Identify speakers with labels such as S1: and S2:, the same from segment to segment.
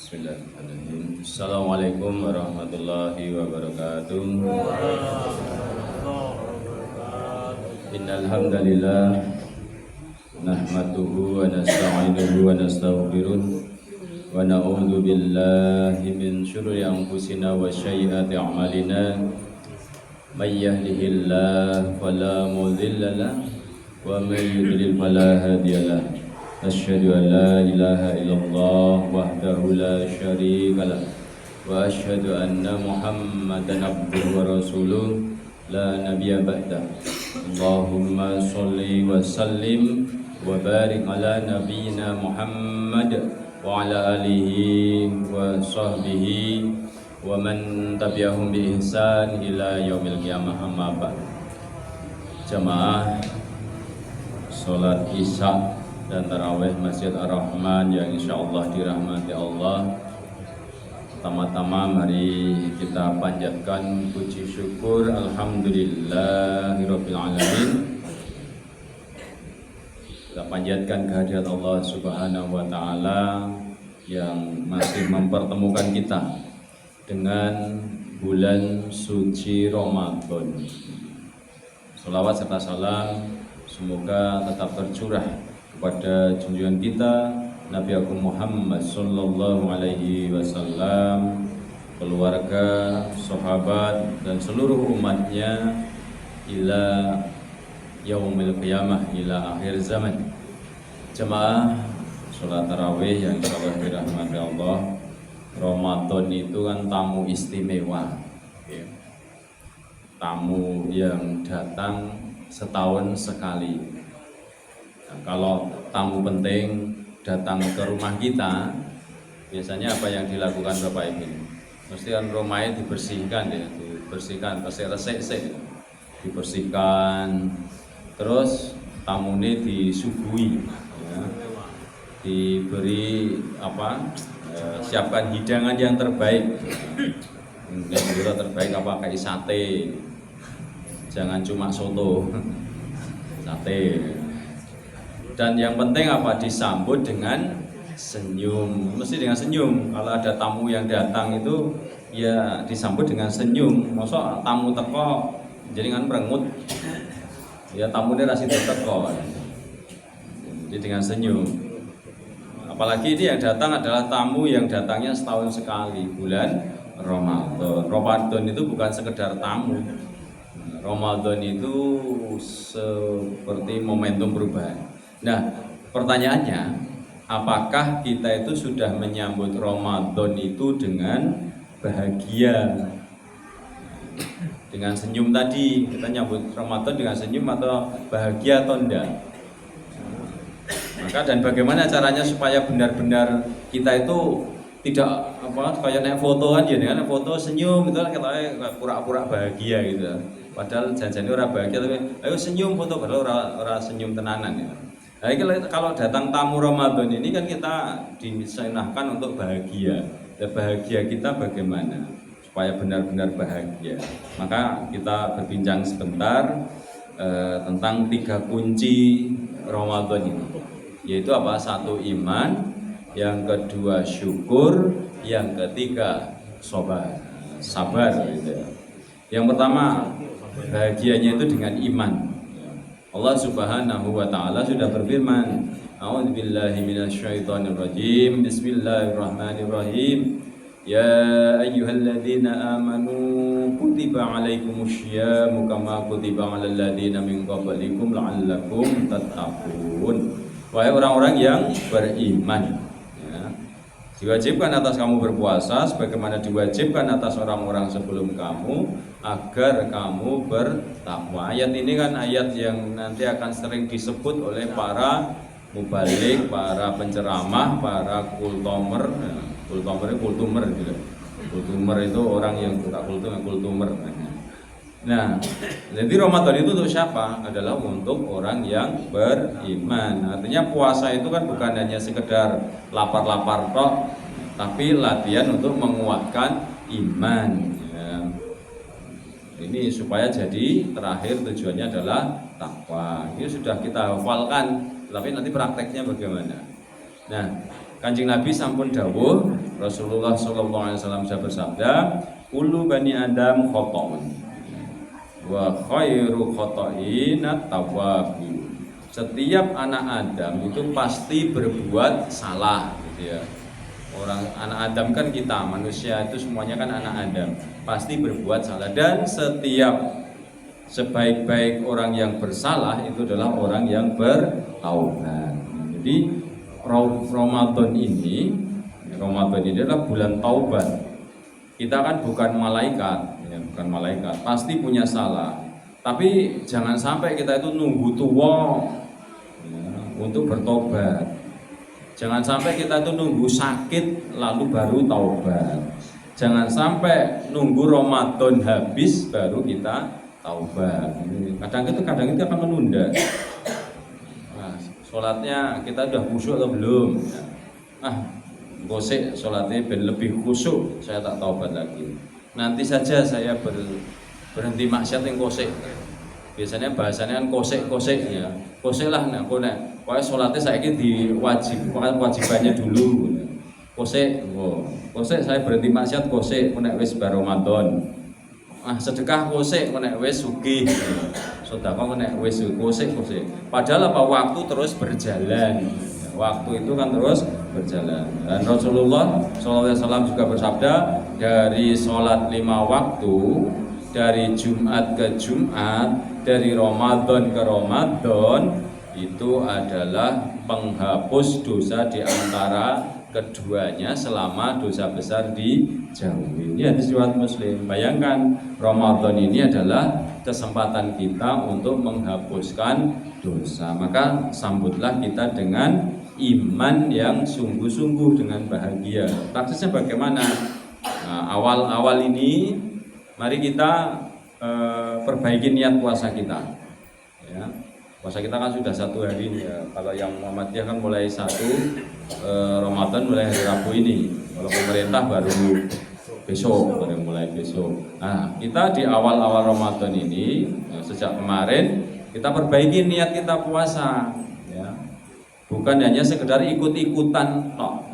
S1: Bismillahirrahmanirrahim. Assalamualaikum warahmatullahi wabarakatuh. Innal hamdalillah nahmaduhu wa nasta'inuhu wa nastaghfiruh wa na'udzu billahi min syururi anfusina wa sayyiati a'malina. May yahdihillahu fala mudilla lahu wa may yudlil fala hadiya lahu. Asyhadu an la ilaha illallah wahdahu la syarika lah wa asyhadu anna Muhammadan abduhu wa rasuluh la nabiyya ba'da. Allahumma sholli wa sallim wa barik ala nabiyyina Muhammad wa ala alihi wa sahbihi wa man tabi'ahum bi ihsan ila yaumil qiyamah. Amma ba'd. Jamaah salat Isya dan tarawih Masjid Ar-Rahman yang insyaallah dirahmati Allah. Pertama-tama mari kita panjatkan puji syukur alhamdulillahirabbil alamin. Kita panjatkan kehadirat Allah Subhanahu wa taala yang masih mempertemukan kita dengan bulan suci Ramadan. Shalawat serta salam semoga tetap tercurah kepada junjungan kita Nabi Agung Muhammad sallallahu alaihi wasallam, keluarga, sahabat dan seluruh umatnya ila yaumil qiyamah, ila akhir zaman. Jemaah salat tarawih yang insyaallah dirahmati Allah, Ramadan itu kan tamu istimewa ya. Tamu yang datang setahun sekali. Nah, kalau tamu penting datang ke rumah kita, biasanya apa yang dilakukan Bapak Ibu? Mesti kan rumahnya dibersihkan ya, dibersihkan, resik-resik, dibersihkan, terus tamu ini disuguhi, ya, diberi siapkan hidangan yang terbaik. Yang terbaik apa? Kayak sate, jangan cuma soto, sate. Dan yang penting apa? Disambut dengan senyum. Mesti dengan senyum. Kalau ada tamu yang datang itu ya disambut dengan senyum. Masa tamu teko jaringan merengut. Ya tamu ini rasi teko. Jadi dengan senyum. Apalagi ini yang datang adalah tamu yang datangnya setahun sekali, bulan Ramadan. Ramadan itu bukan sekedar tamu. Ramadan itu seperti momentum perubahan. Nah, pertanyaannya, apakah kita itu sudah menyambut Ramadan itu dengan bahagia, dengan senyum tadi? Kita nyambut Ramadan dengan senyum atau bahagia atau enggak? Maka dan bagaimana caranya supaya benar-benar kita itu tidak kayak naik foto kan ya, dengan foto senyum itu kan kita pura-pura bahagia gitu. Padahal janjinya orang bahagia, tapi ayo senyum foto, padahal orang senyum tenanan ya. Nah, kalau datang tamu Ramadan ini kan kita disenahkan untuk bahagia. Dan bahagia kita bagaimana supaya benar-benar bahagia? Maka kita berbincang sebentar tentang 3 kunci Ramadan ini. Yaitu apa? 1 iman, yang kedua syukur, yang ketiga sabar gitu. Yang pertama bahagianya itu dengan iman. Allah Subhanahu wa taala sudah berfirman, A'udzubillahi minasyaitonirrajim. Bismillahirrahmanirrahim. Ya ayyuhalladzina amanu kutiba alaikumusyamu kama kutiba alal ladzina min qablikum la'allakum tattaqun. Wahai orang-orang yang beriman, ya, diwajibkan atas kamu berpuasa sebagaimana diwajibkan atas orang-orang sebelum kamu agar kamu bertakwa. Ayat ini kan ayat yang nanti akan sering disebut oleh para mubalik, para penceramah, para kultumer. Kultumer gitu. Kultumer itu orang yang buka kultumer. Nah, jadi Ramadan itu untuk siapa? Adalah untuk orang yang beriman. Artinya puasa itu kan bukan hanya sekedar lapar-lapar tok, tapi latihan untuk menguatkan iman. Ini supaya jadi terakhir tujuannya adalah takwa. Ini sudah kita hafalkan, tapi nanti prakteknya bagaimana? Nah, Kanjeng Nabi sampun dawuh Rasulullah SAW sudah bersabda, kullu bani Adam khata'un wa khairu khata'ina tawwabun. Setiap anak Adam itu pasti berbuat salah, gitu ya. Orang anak Adam kan kita, manusia itu semuanya kan anak Adam, pasti berbuat salah. Dan setiap sebaik-baik orang yang bersalah itu adalah orang yang bertaubat. Jadi Ramadan ini adalah bulan taubat. Kita kan bukan malaikat, ya, bukan malaikat, pasti punya salah. Tapi jangan sampai kita itu nunggu tua ya, untuk bertobat. Jangan sampai kita itu nunggu sakit lalu baru taubat. Jangan sampai nunggu Ramadan habis baru kita taubat. Kadang itu akan menunda. Nah, sholatnya kita udah khusyuk atau belum? Gosek sholatnya lebih khusyuk, saya tak taubat lagi. Nanti saja saya berhenti maksiat yang kosek. Biasanya bahasanya kan kosek ya. Kosek lah, nah aku nek pokoknya sholatnya saya ini wajibannya dulu. Kosek saya berhenti maksiat kosek, nek wis bar Ramadan. Sedekah kosek, nek wis sugih. Sedekah nek wis kosek. Padahal apa waktu terus berjalan. Waktu itu kan terus berjalan. Dan Rasulullah SAW juga bersabda, dari sholat 5 waktu, dari Jumat ke Jumat, dari Ramadan ke Ramadan, itu adalah penghapus dosa di antara keduanya selama dosa besar dijauhi. Ini hadis riwayat Muslim. Bayangkan Ramadan ini adalah kesempatan kita untuk menghapuskan dosa. Maka sambutlah kita dengan iman yang sungguh-sungguh, dengan bahagia. Praktisnya bagaimana? Nah, awal ini mari kita perbaiki niat puasa kita. Ya. Puasa kita kan sudah 1 hari ya. Kalau yang Muhammadiyah kan mulai 1 Ramadan mulai hari Rabu ini. Kalau pemerintah baru mulai besok. Nah, kita di awal-awal Ramadan ini sejak kemarin kita perbaiki niat kita puasa. Ya. Bukan hanya sekedar ikut-ikutan tok.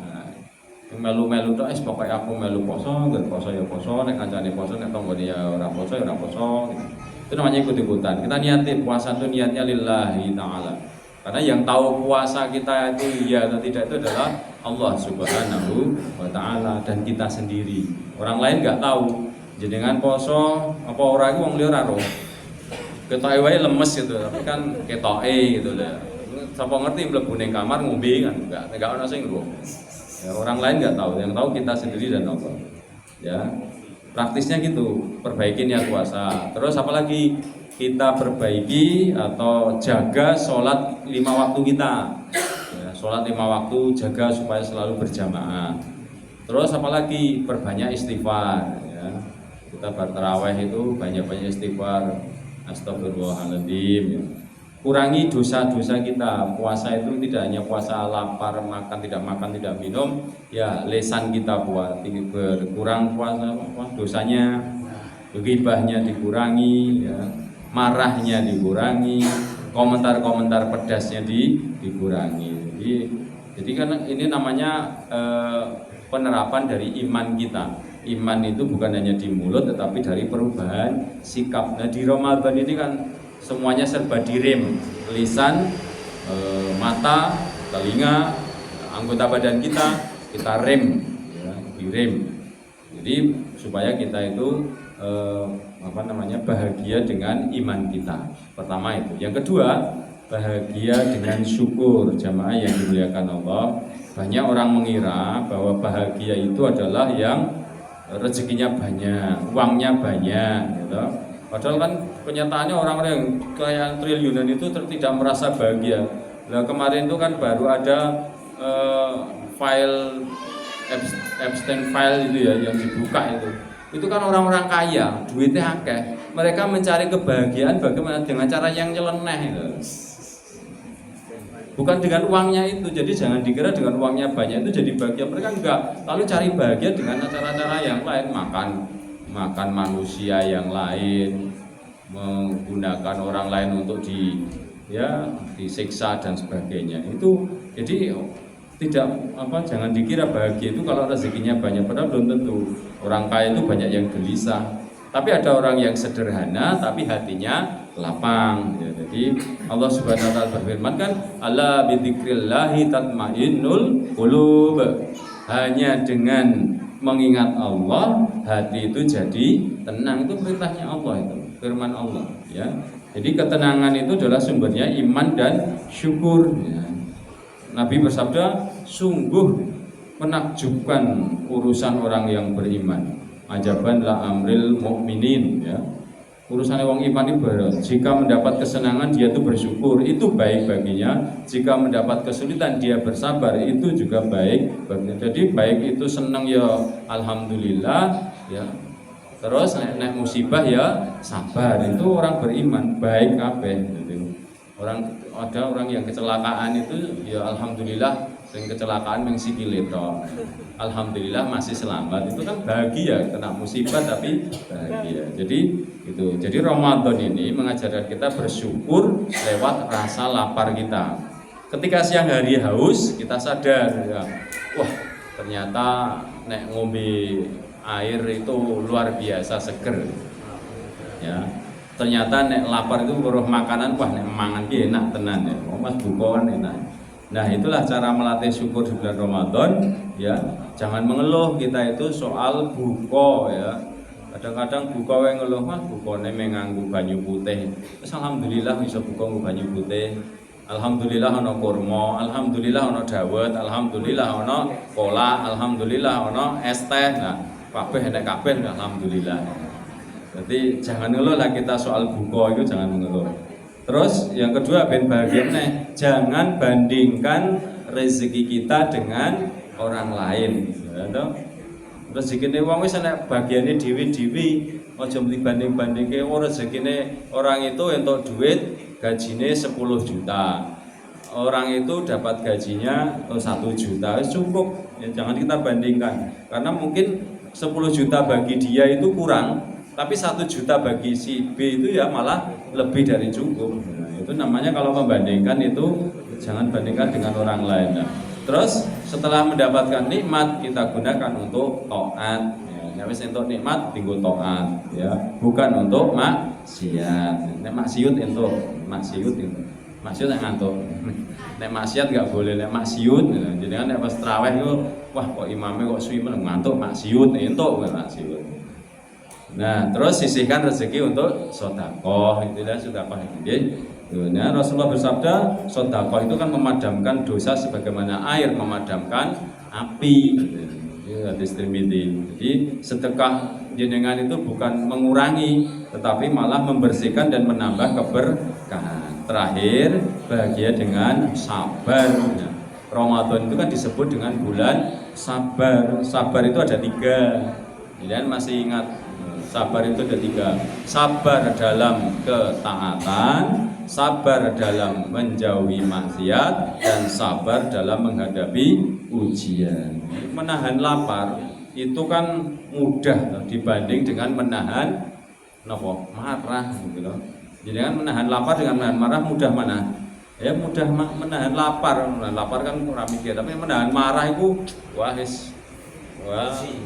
S1: Melu-melu tok pokoknya aku melu poso, ngger poso ya poso, nek kancane poso nek tanggane ya ora poso ya ora poso. Itu namanya ikut-ikutan. Kita niatin puasa itu niatnya lillahi ta'ala. Karena yang tahu puasa kita itu iya atau tidak itu adalah Allah Subhanahu wa ta'ala dan kita sendiri. Orang lain enggak tahu. Jenengan poso apa ora iku wong liya ora roh. Ketoke wae lemes gitu, tapi kan ketoke gitu lho. Sapa ngerti mlebu ning kamar ngombe kan enggak ono sing roh. Ya, orang lain nggak tahu, yang tahu kita sendiri dan Allah. Ya, praktisnya gitu, perbaiki niat puasa. Terus apalagi kita perbaiki atau jaga sholat 5 waktu kita. Ya, sholat 5 waktu jaga supaya selalu berjamaah. Terus apalagi perbanyak istighfar. Ya, kita bertarawih itu banyak-banyak istighfar. Astagfirullahaladzim. Ya. Kurangi dosa-dosa kita. Puasa itu tidak hanya puasa lapar, makan, tidak minum. Ya, lesan kita buat berkurang puasa, dosanya, ghibahnya dikurangi, ya, marahnya dikurangi, komentar-komentar pedasnya dikurangi. Jadi kan ini namanya penerapan dari iman kita. Iman itu bukan hanya di mulut, tetapi dari perubahan sikap. Nah, di Ramadan ini kan semuanya serba direm, lisan, mata, telinga, anggota badan kita rem, ya, direm. Jadi supaya kita itu bahagia dengan iman kita. Pertama itu. Yang kedua, bahagia dengan syukur. Jamaah yang dimuliakan Allah. Banyak orang mengira bahwa bahagia itu adalah yang rezekinya banyak, uangnya banyak, gitu. Padahal kan kenyataannya orang-orang yang kaya triliunan itu tidak merasa bahagia. Nah, kemarin itu kan baru ada file Epstein file itu ya yang dibuka itu. Itu kan orang-orang kaya, duitnya akeh. Mereka mencari kebahagiaan bagaimana dengan cara yang nyeleneh itu. Bukan dengan uangnya itu. Jadi jangan dikira dengan uangnya banyak itu jadi bahagia. Mereka enggak. Lalu cari bahagia dengan cara-cara yang lain, makan manusia yang lain, menggunakan orang lain untuk disiksa dan sebagainya. Itu jadi tidak jangan dikira bahagia itu kalau rezekinya banyak, padahal belum tentu. Orang kaya itu banyak yang gelisah, tapi ada orang yang sederhana tapi hatinya lapang ya. Jadi Allah Subhanahu wa taala berfirman kan, ala bidzikrillahi tatmainnul qulub. Hanya dengan mengingat Allah hati itu jadi tenang. Itu perintahnya Allah, itu firman Allah ya. Jadi ketenangan itu adalah sumbernya iman dan syukur ya. Nabi bersabda, sungguh menakjubkan urusan orang yang beriman. Ajaban la amril mukminin ya. Urusan orang iman itu berat. Jika mendapat kesenangan dia itu bersyukur, itu baik baginya. Jika mendapat kesulitan dia bersabar, itu juga baik baginya. Jadi baik itu senang ya alhamdulillah ya. Terus nek musibah ya sabar. Itu orang beriman, baik kabeh gitu. Ada orang yang kecelakaan itu ya alhamdulillah, yang kecelakaan mengsikile tok. Alhamdulillah masih selamat. Itu kan bahagia, kena musibah tapi bahagia. Jadi Ramadan ini mengajarkan kita bersyukur lewat rasa lapar kita. Ketika siang hari haus, kita sadar ya, wah ternyata nek ngombe air itu luar biasa seger. Ya. Ternyata nek lapar itu weruh makanan, wah nek mangan ki enak tenan ya. Mas buka kan enak. Nah, itulah cara melatih syukur di bulan Ramadan ya. Jangan mengeluh kita itu soal buka ya. Kadang-kadang buka wae ngeluh, Mas bukane nganggo banyu putih. Terus alhamdulillah bisa buka nganggo banyu putih. Alhamdulillah ana kurma, alhamdulillah ana dawet, alhamdulillah ana kola, alhamdulillah ana es teh. Nah, kabeh enak kabeh alhamdulillah. Jadi jangan ngeluh lah kita soal buka itu, jangan mengeluh. Terus yang kedua ben bahagia nih, jangan bandingkan rezeki kita dengan orang lain. Ya, rezekine wong wis enak bagiane dhewe-dhewe, aja dibanding-bandingke. Rezekine orang itu entuk duit gajine 10 juta. Orang itu dapat gajinya 1 juta, cukup. Ya, jangan kita bandingkan. Karena mungkin 10 juta bagi dia itu kurang. Tapi 1 juta bagi si B itu ya malah lebih dari cukup. Nah, itu namanya kalau membandingkan itu jangan bandingkan dengan orang lain. Nah, terus setelah mendapatkan nikmat kita gunakan untuk taat. Ya, wis entuk nikmat tinggal taat ya, bukan untuk maksiat. Nek maksiat entuk, maksiat yang ngantuk. Nek maksiat enggak boleh, nek maksiat. Jadi kan nek pas traweh itu wah kok imamnya kok suwi ngantuk maksiat entuk maksiat. Nah, terus sisihkan rezeki untuk sedekah, itulah sedekah ini. Nah, Rasulullah bersabda, sedekah itu kan memadamkan dosa sebagaimana air memadamkan api. Itu hadis Tirmidzi. Jadi sedekah jenengan itu bukan mengurangi, tetapi malah membersihkan dan menambah keberkahan. Terakhir, bahagia dengan sabar. Nah, Ramadan itu kan disebut dengan bulan sabar. Sabar itu ada 3. Kalian masih ingat? Sabar itu ada 3. Sabar dalam ketaatan, sabar dalam menjauhi maksiat, dan sabar dalam menghadapi ujian. Menahan lapar itu kan mudah dibanding dengan menahan marah gitu loh. Jadi kan menahan lapar dengan menahan marah mudah mana? Ya mudah menahan lapar. Menahan lapar kan kurang mikir, tapi menahan marah itu wah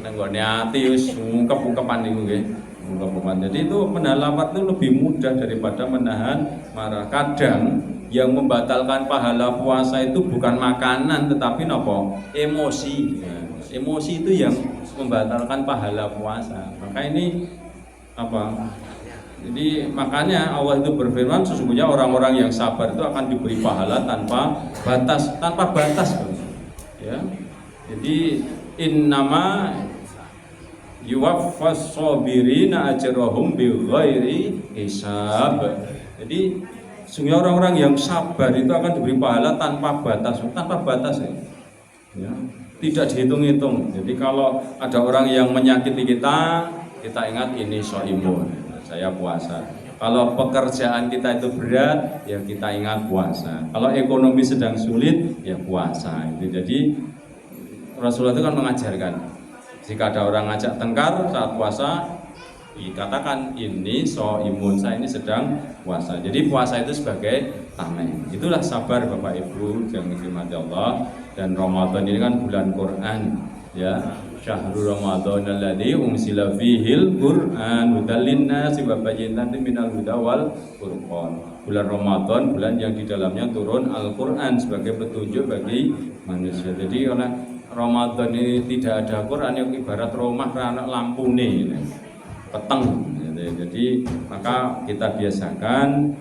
S1: nenggone ati wis ungkep-ungkepan niku nggih. Ungkep-ungkepan. Jadi itu menahan lapar itu lebih mudah daripada menahan marah. Kadang yang membatalkan pahala puasa itu bukan makanan tetapi napa? Emosi. Ya. Emosi itu yang membatalkan pahala puasa. Maka ini Jadi makanya Allah itu berfirman sesungguhnya orang-orang yang sabar itu akan diberi pahala tanpa batas. Ya. Jadi innama yuwaffas sabirina ajrahum bighairi hisab. Jadi sehingga orang-orang yang sabar itu akan diberi pahala tanpa batas ya. Tidak dihitung-hitung. Jadi kalau ada orang yang menyakiti kita ingat ini shaimun, saya puasa. Kalau pekerjaan kita itu berat, ya kita ingat puasa. Kalau ekonomi sedang sulit, ya puasa. Jadi Rasulullah itu kan mengajarkan, jika ada orang ngajak tengkar saat puasa, dikatakan ini shaimun, saya ini sedang puasa. Jadi puasa itu sebagai tameng. Itulah sabar Bapak Ibu yang dirahmati Allah. Dan Ramadan ini kan bulan Quran, ya. Syahrul Ramadan alladzi unzila fihil Qur'an hudal linnasi wa bayyinatin minal huda wal furqan. Bulan Ramadan, bulan yang di dalamnya turun Al-Qur'an sebagai petunjuk bagi manusia. Jadi oleh Ramadan ini tidak ada Quran yang ibarat rumah anak lampu nih, peteng. Jadi maka kita biasakan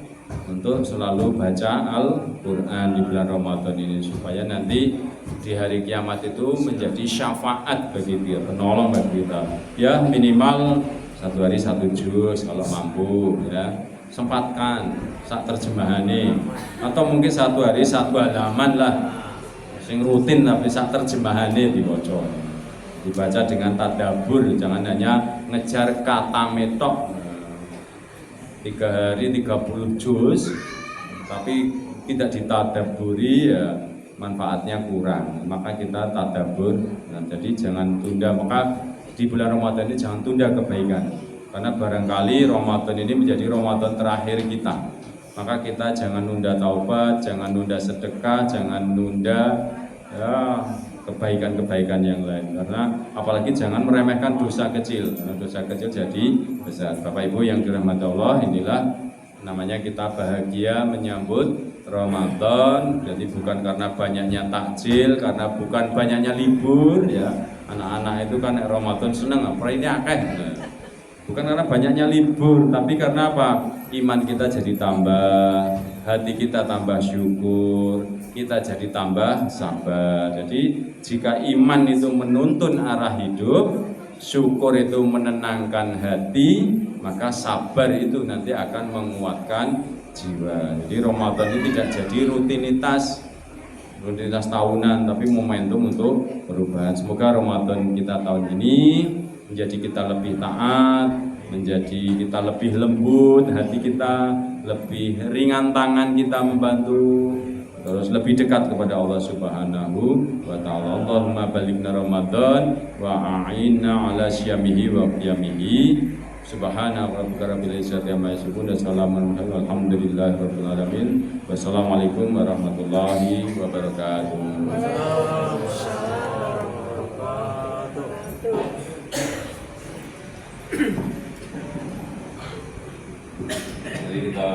S1: untuk selalu baca Al-Quran di bulan Ramadan ini supaya nanti di hari kiamat itu menjadi syafaat bagi kita, penolong bagi kita. Ya minimal satu hari satu juz kalau mampu, ya sempatkan sak terjemahannya, atau mungkin satu hari satu halaman lah, sing rutin tapi sak terjemahannya dibaca dengan tadabbur, jangan hanya ngejar kata metok 3 hari 30 juz tapi tidak ditadabburi, ya manfaatnya kurang. Maka kita tadabbur. Nah, jadi jangan tunda. Maka di bulan Ramadan ini jangan tunda kebaikan, karena barangkali Ramadan ini menjadi Ramadan terakhir kita. Maka kita jangan nunda taubat, jangan nunda sedekah, jangan nunda ya kebaikan-kebaikan yang lain, karena apalagi jangan meremehkan dosa kecil, karena dosa kecil jadi besar. Bapak Ibu yang dirahmati Allah, inilah namanya kita bahagia menyambut Ramadan. Jadi bukan karena banyaknya takjil, karena bukan banyaknya libur, ya anak-anak itu kan Ramadan seneng apa ini akeh, bukan karena banyaknya libur, tapi karena apa? Iman kita jadi tambah, hati kita tambah syukur, kita jadi tambah sabar. Jadi jika iman itu menuntun arah hidup, syukur itu menenangkan hati, maka sabar itu nanti akan menguatkan jiwa. Jadi Ramadan ini tidak jadi rutinitas tahunan, tapi momentum untuk perubahan. Semoga Ramadan kita tahun ini menjadi kita lebih taat, menjadi kita lebih lembut, hati kita lebih ringan, tangan kita membantu, terus lebih dekat kepada Allah Subhanahu wa taala. Allahumma balighna Ramadan wa a'inna ala syamihi wa qiyamihi. Subhana rabbika rabbil izzati amma yasifun wa salamun alhamdulillahi rabbil alamin. Wassalamualaikum warahmatullahi wabarakatuh. Jadi kita